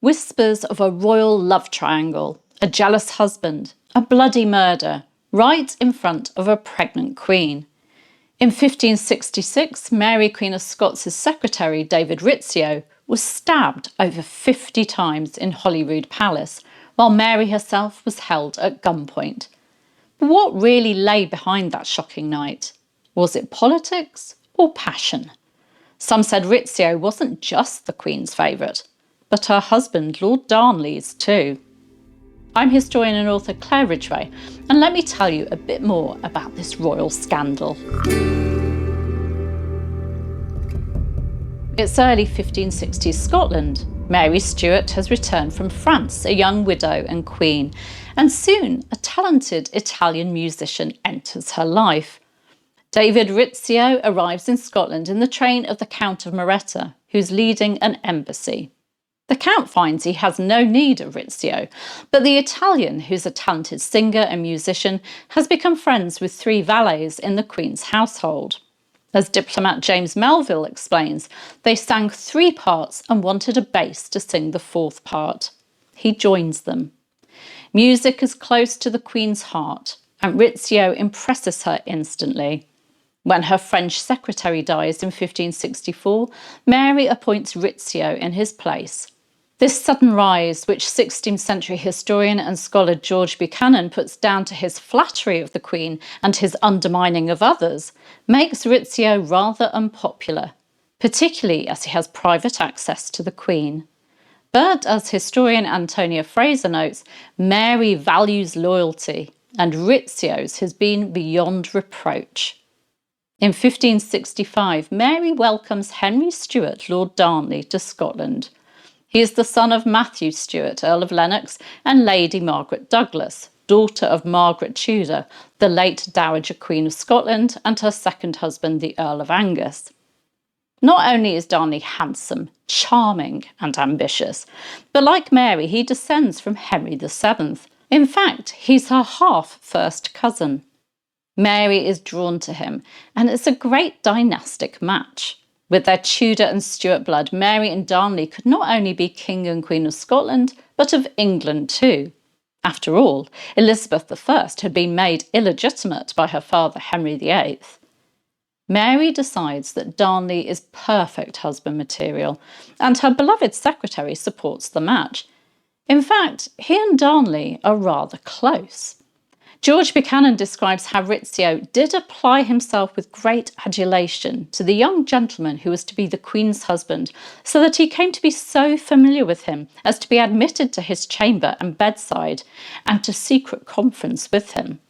whispers of a royal love triangle, a jealous husband, a bloody murder, right in front of a pregnant queen. In 1566, Mary, Queen of Scots' secretary, David Rizzio, was stabbed over 50 times in Holyrood Palace, while Mary herself was held at gunpoint. But what really lay behind that shocking night? Was it politics or passion? Some said Rizzio wasn't just the Queen's favourite, but her husband, Lord Darnley's too. I'm historian and author Claire Ridgway, and let me tell you a bit more about this royal scandal. It's early 1560s Scotland. Mary Stuart has returned from France, a young widow and queen, and soon a talented Italian musician enters her life. David Rizzio arrives in Scotland in the train of the Count of Moretta, who's leading an embassy. The Count finds he has no need of Rizzio, but the Italian, who's a talented singer and musician, has become friends with 3 valets in the Queen's household. As diplomat James Melville explains, they sang 3 parts and wanted a bass to sing the 4th part. He joins them. Music is close to the Queen's heart, and Rizzio impresses her instantly. When her French secretary dies in 1564, Mary appoints Rizzio in his place. This sudden rise, which 16th century historian and scholar George Buchanan puts down to his flattery of the Queen and his undermining of others, makes Rizzio rather unpopular, particularly as he has private access to the Queen. But as historian Antonia Fraser notes, Mary values loyalty, and Rizzio's has been beyond reproach. In 1565, Mary welcomes Henry Stuart, Lord Darnley, to Scotland. He is the son of Matthew Stuart, Earl of Lennox, and Lady Margaret Douglas, daughter of Margaret Tudor, the late Dowager Queen of Scotland, and her second husband, the Earl of Angus. Not only is Darnley handsome, charming, and ambitious, but like Mary, he descends from Henry VII. In fact, he's her half-first cousin. Mary is drawn to him, and it's a great dynastic match. With their Tudor and Stuart blood, Mary and Darnley could not only be King and Queen of Scotland, but of England too. After all, Elizabeth I had been made illegitimate by her father Henry VIII. Mary decides that Darnley is perfect husband material, and her beloved secretary supports the match. In fact, he and Darnley are rather close. George Buchanan describes how Rizzio did apply himself with great adulation to the young gentleman who was to be the Queen's husband, so that he came to be so familiar with him as to be admitted to his chamber and bedside, and to secret conference with him.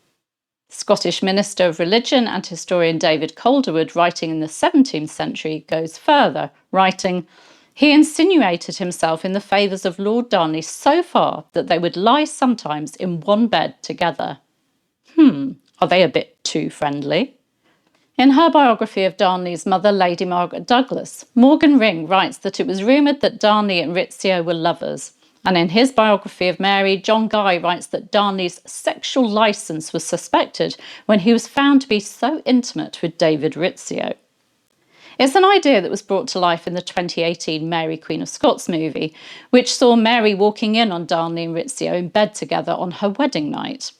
Scottish Minister of Religion and historian David Calderwood, writing in the 17th century, goes further, writing, "He insinuated himself in the favours of Lord Darnley so far that they would lie sometimes in one bed together." Are they a bit too friendly? In her biography of Darnley's mother, Lady Margaret Douglas, Morgan Ring writes that it was rumoured that Darnley and Rizzio were lovers. And in his biography of Mary, John Guy writes that Darnley's sexual licence was suspected when he was found to be so intimate with David Rizzio. It's an idea that was brought to life in the 2018 Mary, Queen of Scots movie, which saw Mary walking in on Darnley and Rizzio in bed together on her wedding night.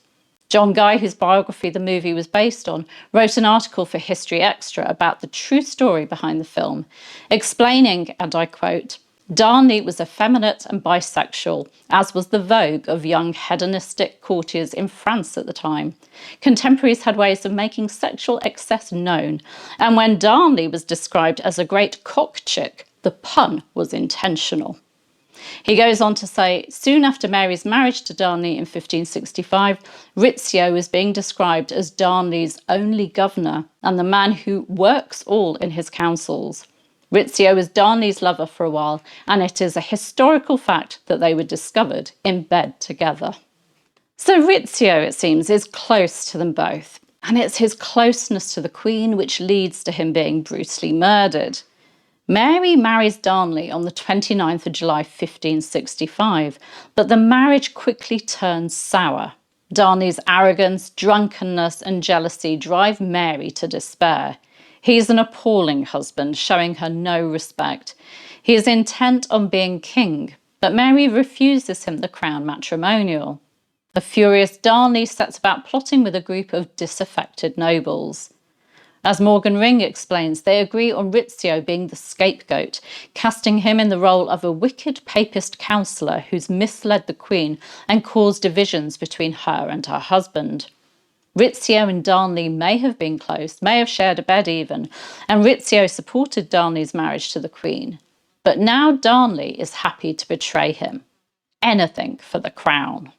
John Guy, whose biography the movie was based on, wrote an article for History Extra about the true story behind the film, explaining, and I quote, "Darnley was effeminate and bisexual, as was the vogue of young hedonistic courtiers in France at the time. Contemporaries had ways of making sexual excess known, and when Darnley was described as a great cock chick, the pun was intentional." He goes on to say, soon after Mary's marriage to Darnley in 1565, Rizzio was being described as Darnley's only governor and the man who works all in his councils. Rizzio was Darnley's lover for a while, and it is a historical fact that they were discovered in bed together. So Rizzio, it seems, is close to them both, and it's his closeness to the Queen which leads to him being brutally murdered. Mary marries Darnley on the 29th of July 1565, but the marriage quickly turns sour. Darnley's arrogance, drunkenness and jealousy drive Mary to despair. He's an appalling husband, showing her no respect. He is intent on being king, but Mary refuses him the crown matrimonial. The furious Darnley sets about plotting with a group of disaffected nobles. As Morgan Ring explains, they agree on Rizzio being the scapegoat, casting him in the role of a wicked papist counsellor who's misled the Queen and caused divisions between her and her husband. Rizzio and Darnley may have been close, may have shared a bed even, and Rizzio supported Darnley's marriage to the Queen. But now Darnley is happy to betray him. Anything for the crown.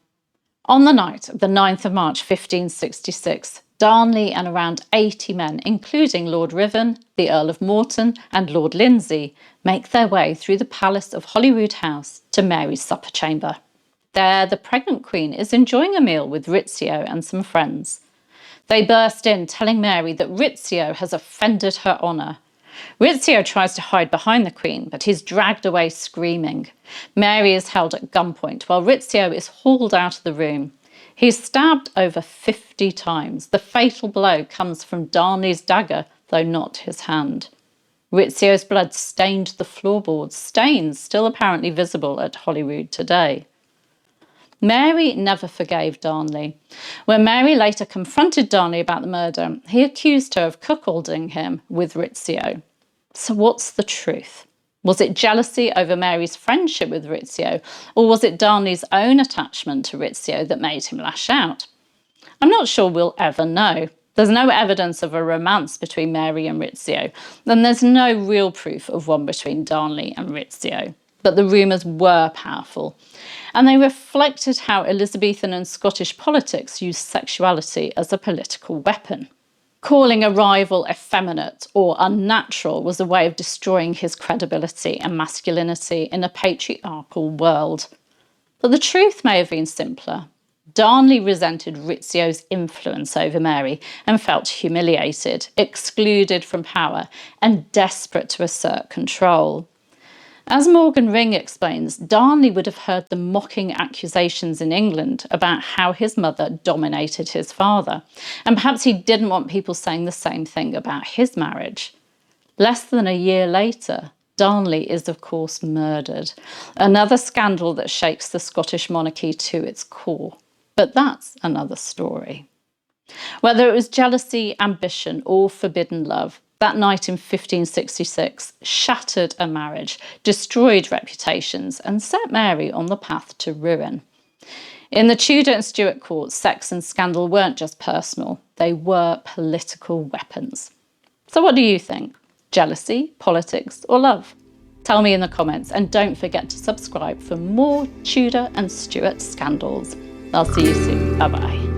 On the night of the 9th of March 1566, Darnley and around 80 men, including Lord Ruthven, the Earl of Morton and Lord Lindsay, make their way through the palace of Holyrood House to Mary's supper chamber. There, the pregnant Queen is enjoying a meal with Rizzio and some friends. They burst in, telling Mary that Rizzio has offended her honour. Rizzio tries to hide behind the Queen, but he's dragged away screaming. Mary is held at gunpoint, while Rizzio is hauled out of the room. He's stabbed over 50 times. The fatal blow comes from Darnley's dagger, though not his hand. Rizzio's blood stained the floorboards, stains still apparently visible at Holyrood today. Mary never forgave Darnley. When Mary later confronted Darnley about the murder, he accused her of cuckolding him with Rizzio. So what's the truth? Was it jealousy over Mary's friendship with Rizzio, or was it Darnley's own attachment to Rizzio that made him lash out? I'm not sure we'll ever know. There's no evidence of a romance between Mary and Rizzio, and there's no real proof of one between Darnley and Rizzio. But the rumours were powerful, and they reflected how Elizabethan and Scottish politics used sexuality as a political weapon. Calling a rival effeminate or unnatural was a way of destroying his credibility and masculinity in a patriarchal world. But the truth may have been simpler. Darnley resented Rizzio's influence over Mary and felt humiliated, excluded from power, and desperate to assert control. As Morgan Ring explains, Darnley would have heard the mocking accusations in England about how his mother dominated his father, and perhaps he didn't want people saying the same thing about his marriage. Less than a year later, Darnley is of course murdered, another scandal that shakes the Scottish monarchy to its core. But that's another story. Whether it was jealousy, ambition, or forbidden love, that night in 1566 shattered a marriage, destroyed reputations, and set Mary on the path to ruin. In the Tudor and Stuart courts, sex and scandal weren't just personal, they were political weapons. So what do you think? Jealousy, politics, or love? Tell me in the comments, and don't forget to subscribe for more Tudor and Stuart scandals. I'll see you soon. Bye-bye.